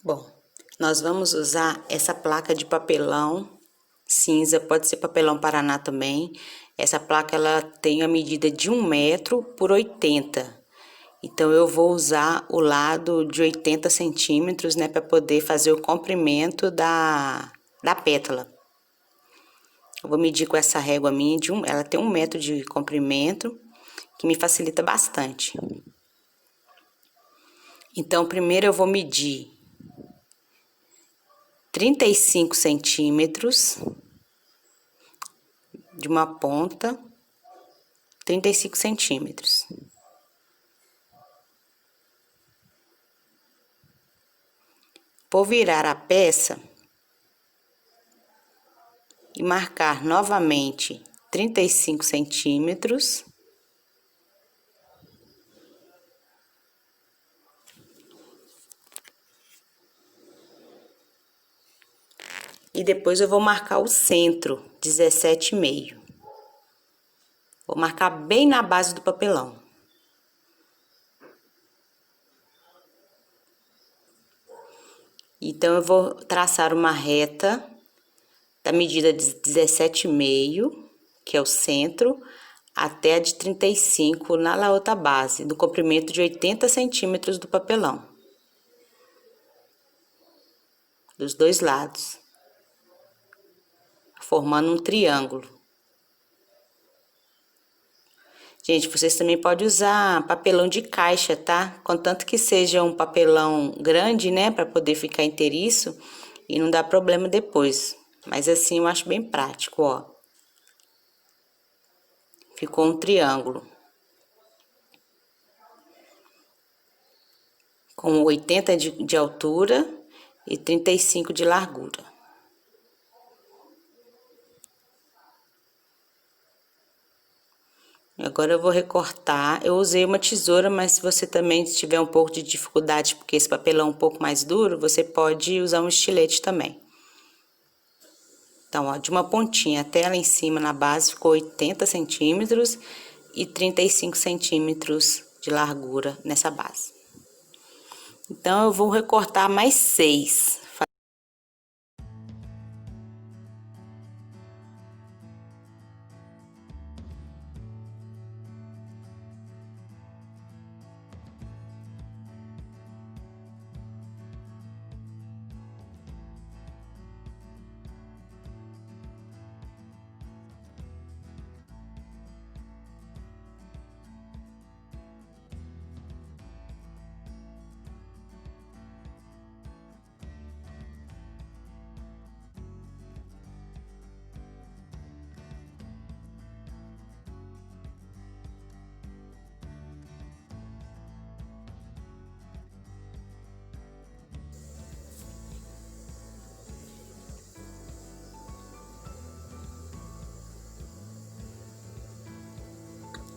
Bom, nós vamos usar essa placa de papelão cinza, pode ser papelão Paraná também. Essa placa ela tem a medida de 1 metro por 80. Então eu vou usar o lado de 80 centímetros, né, para poder fazer o comprimento da pétala. Eu vou medir com essa régua minha ela tem 1 metro de comprimento, que me facilita bastante. Então primeiro eu vou medir 35 centímetros de uma ponta, 35 centímetros. Vou virar a peça e marcar novamente 35 centímetros. E depois eu vou marcar o centro, 17,5. Vou marcar bem na base do papelão. Então, eu vou traçar uma reta da medida de 17,5, que é o centro, até a de 35 na outra base, do comprimento de 80 centímetros do papelão. Dos dois lados. Formando um triângulo. Gente, vocês também podem usar papelão de caixa, tá? Contanto que seja um papelão grande, né? Para poder ficar inteiriço e não dar problema depois. Mas assim eu acho bem prático, ó. Ficou um triângulo. Com 80 de altura e 35 de largura. Agora eu vou recortar. Eu usei uma tesoura, mas se você também tiver um pouco de dificuldade, porque esse papelão é um pouco mais duro, você pode usar um estilete também. Então, ó, de uma pontinha até lá em cima, na base, ficou 80 centímetros e 35 centímetros de largura nessa base. Então, eu vou recortar mais 6.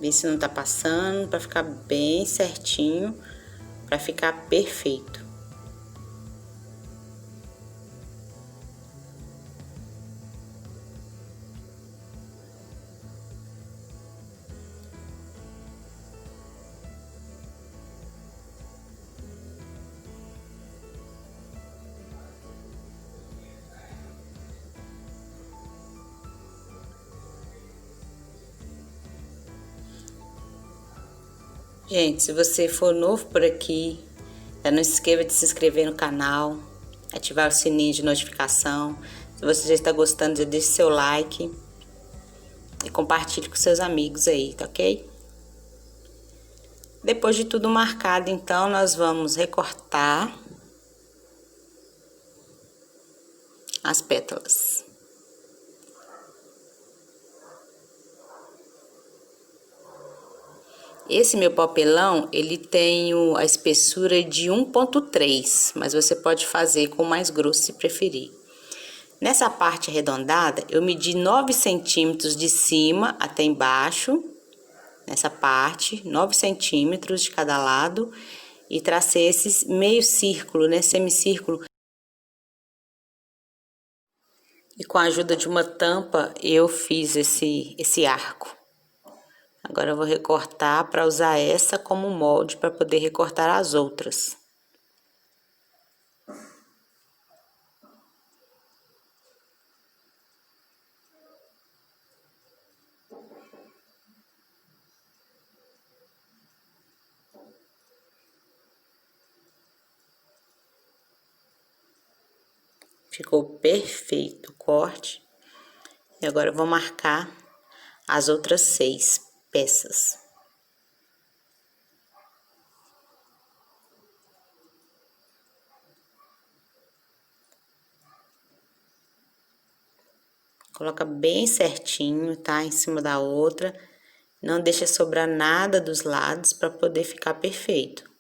Ver se não tá passando, para ficar bem certinho, para ficar perfeito. Gente, se você for novo por aqui, não esqueça de se inscrever no canal, ativar o sininho de notificação. Se você já está gostando, já deixe seu like e compartilhe com seus amigos aí, tá ok? Depois de tudo marcado, então, nós vamos recortar as pétalas. Esse meu papelão, ele tem a espessura de 1,3, mas você pode fazer com mais grosso se preferir. Nessa parte arredondada, eu medi 9 centímetros de cima até embaixo, nessa parte, 9 centímetros de cada lado, e tracei esse meio círculo, né, semicírculo. E com a ajuda de uma tampa, eu fiz esse arco. Agora eu vou recortar para usar essa como molde para poder recortar as outras. Ficou perfeito o corte. E agora eu vou marcar as outras 6 peças. Coloca bem certinho, tá? Em cima da outra. Não deixa sobrar nada dos lados para poder ficar perfeito.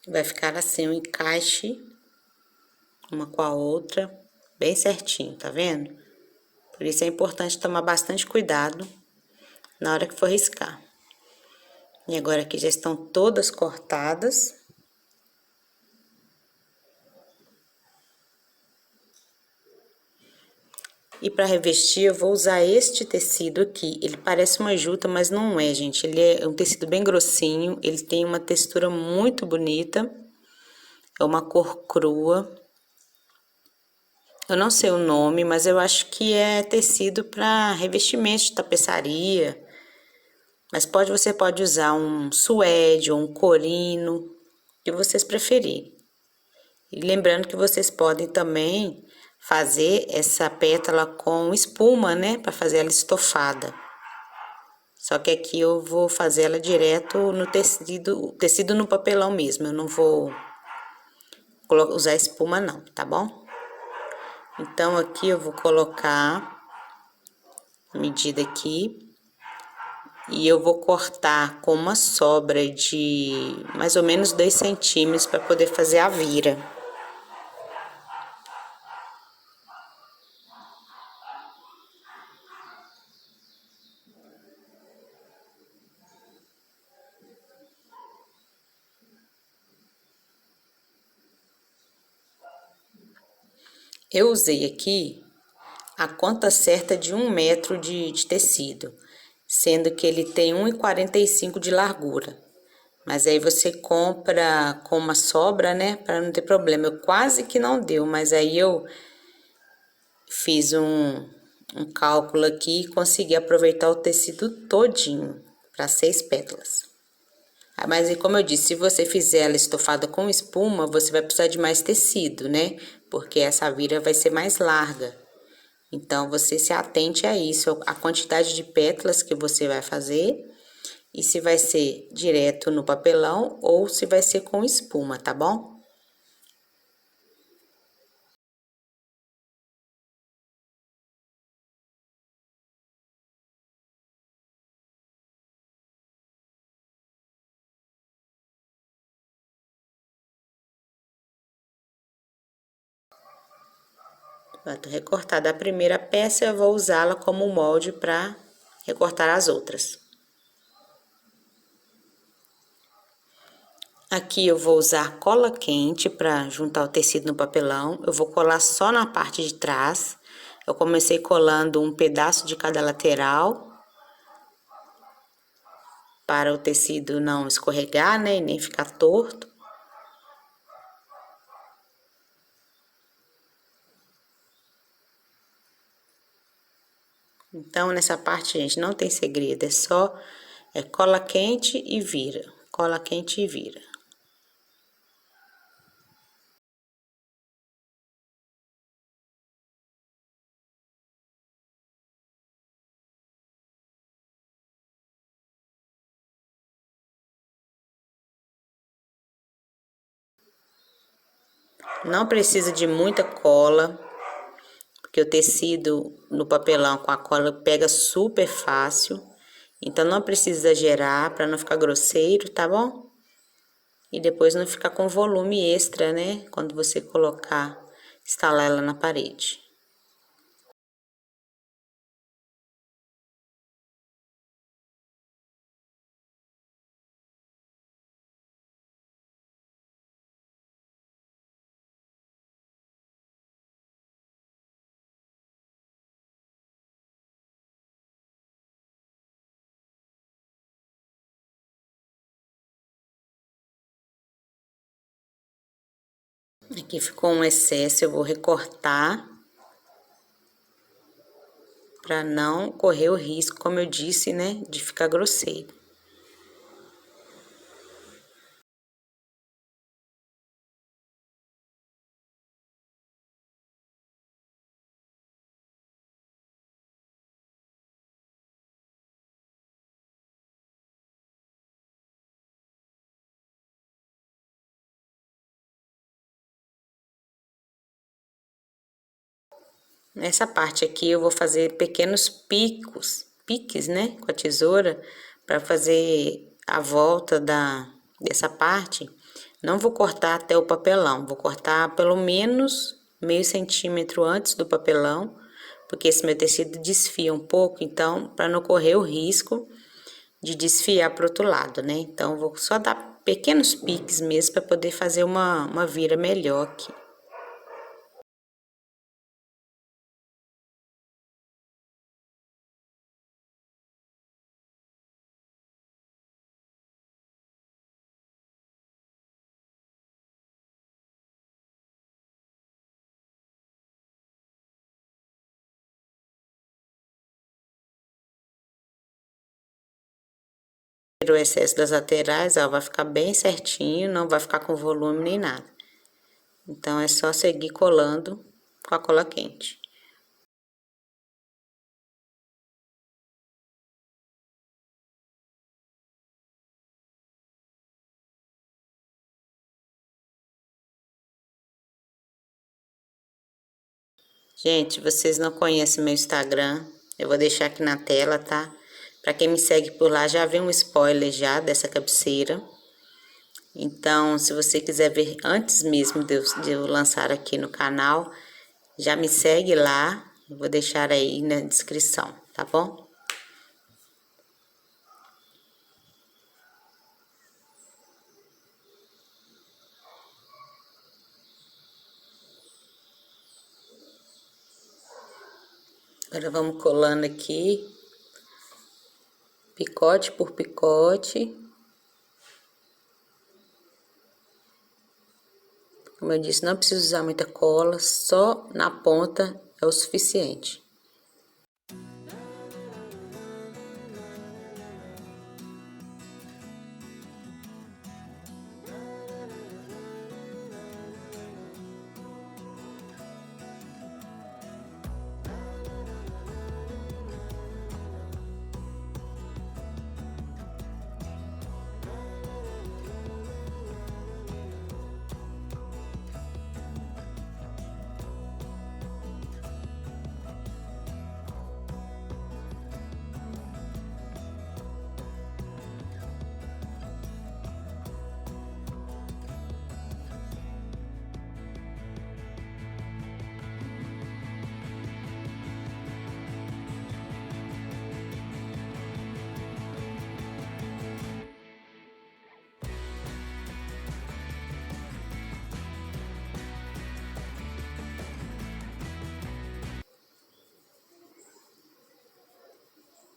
Vai ficar assim o encaixe, uma com a outra, bem certinho, tá vendo? Por isso é importante tomar bastante cuidado na hora que for riscar. E agora aqui já estão todas cortadas. E para revestir eu vou usar este tecido aqui. Ele parece uma juta, mas não é, gente. Ele é um tecido bem grossinho, ele tem uma textura muito bonita. É uma cor crua. Eu não sei o nome, mas eu acho que é tecido para revestimento de tapeçaria. Mas você pode usar um suede ou um corino, o que vocês preferirem. E lembrando que vocês podem também fazer essa pétala com espuma, né? Para fazer ela estofada. Só que aqui eu vou fazer ela direto no tecido no papelão mesmo. Eu não vou usar espuma não, tá bom? Então aqui eu vou colocar a medida aqui. E eu vou cortar com uma sobra de mais ou menos 2 centímetros para poder fazer a vira. Eu usei aqui a conta certa de 1 metro de tecido, sendo que ele tem 1,45 de largura. Mas aí você compra com uma sobra, né, para não ter problema. Eu quase que não deu, mas aí eu fiz um cálculo aqui e consegui aproveitar o tecido todinho para 6 pétalas. Mas como eu disse, se você fizer ela estofada com espuma, você vai precisar de mais tecido, né? Porque essa vira vai ser mais larga. Então, você se atente a isso, a quantidade de pétalas que você vai fazer e se vai ser direto no papelão ou se vai ser com espuma, tá bom? Eu tô recortada a primeira peça, eu vou usá-la como molde para recortar as outras. Aqui eu vou usar cola quente para juntar o tecido no papelão. Eu vou colar só na parte de trás. Eu comecei colando um pedaço de cada lateral para o tecido não escorregar, né, e nem ficar torto. Então, nessa parte, gente, não tem segredo, é só cola quente e vira, cola quente e vira. Não precisa de muita cola, porque o tecido no papelão com a cola pega super fácil. Então, não precisa exagerar para não ficar grosseiro, tá bom? E depois não ficar com volume extra, né? Quando você colocar, instalar ela na parede. Aqui ficou um excesso, eu vou recortar para não correr o risco, como eu disse, né, de ficar grosseiro. Nessa parte aqui eu vou fazer pequenos piques, né, com a tesoura, para fazer a volta dessa parte. Não vou cortar até o papelão, vou cortar pelo menos meio centímetro antes do papelão, porque esse meu tecido desfia um pouco, então, para não correr o risco de desfiar para o outro lado, né? Então, vou só dar pequenos piques mesmo para poder fazer uma vira melhor aqui. O excesso das laterais, ó, vai ficar bem certinho, não vai ficar com volume nem nada. Então, é só seguir colando com a cola quente. Gente, vocês não conhecem meu Instagram, eu vou deixar aqui na tela, tá? Pra quem me segue por lá, já vem um spoiler já dessa cabeceira. Então, se você quiser ver antes mesmo de eu lançar aqui no canal, já me segue lá, eu vou deixar aí na descrição, tá bom? Agora vamos colando aqui, picote por picote. Como eu disse, não precisa usar muita cola, só na ponta é o suficiente.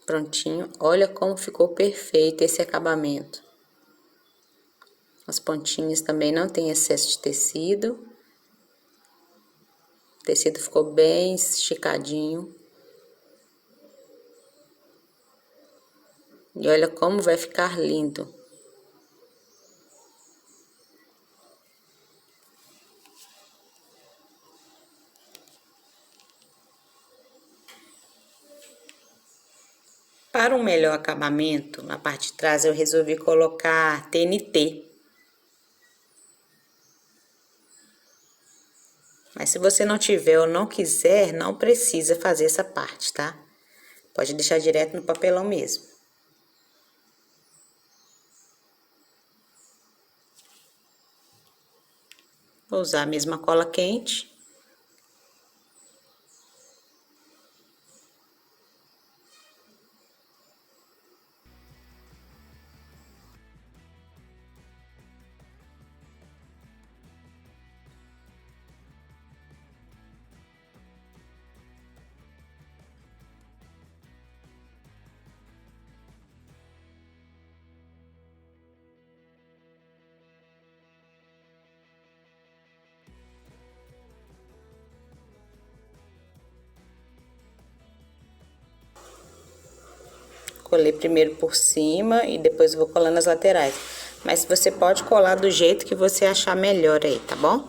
Prontinho, olha como ficou perfeito esse acabamento. As pontinhas também não tem excesso de tecido. O tecido ficou bem esticadinho. E olha como vai ficar lindo. Para um melhor acabamento, na parte de trás eu resolvi colocar TNT. Mas se você não tiver ou não quiser, não precisa fazer essa parte, tá? Pode deixar direto no papelão mesmo. Vou usar a mesma cola quente. Colei primeiro por cima e depois vou colando as laterais. Mas você pode colar do jeito que você achar melhor aí, tá bom?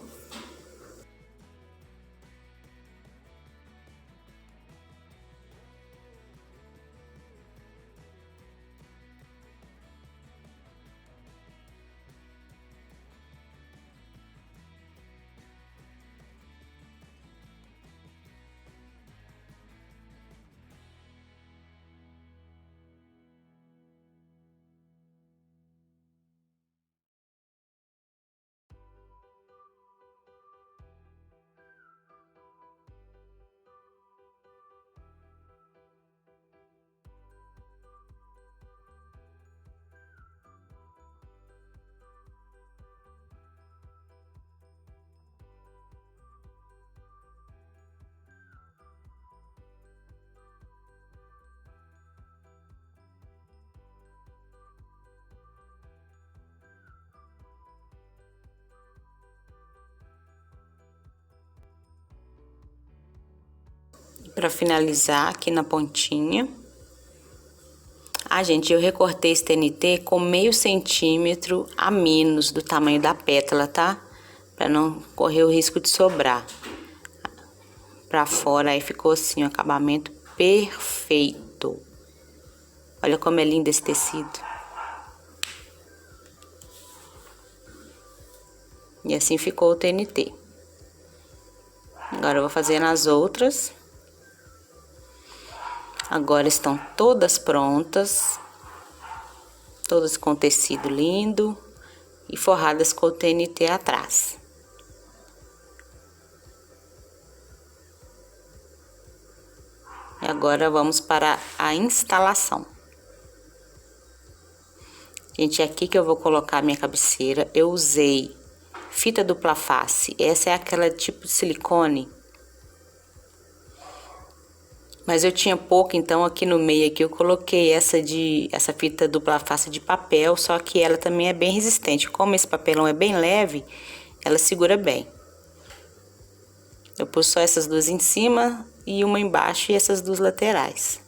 Pra finalizar aqui na pontinha. Ah, gente, eu recortei esse TNT com meio centímetro a menos do tamanho da pétala, tá? Pra não correr o risco de sobrar. Pra fora, aí ficou assim, o acabamento perfeito. Olha como é lindo esse tecido. E assim ficou o TNT. Agora eu vou fazer nas outras. Agora estão todas prontas. Todas com tecido lindo. E forradas com o TNT atrás. E agora vamos para a instalação. Gente, é aqui que eu vou colocar a minha cabeceira. Eu usei fita dupla face. Essa é aquela tipo de silicone. Mas eu tinha pouco, então aqui no meio aqui eu coloquei essa fita dupla face de papel, só que ela também é bem resistente. Como esse papelão é bem leve, ela segura bem. Eu pus só essas duas em cima e uma embaixo e essas duas laterais.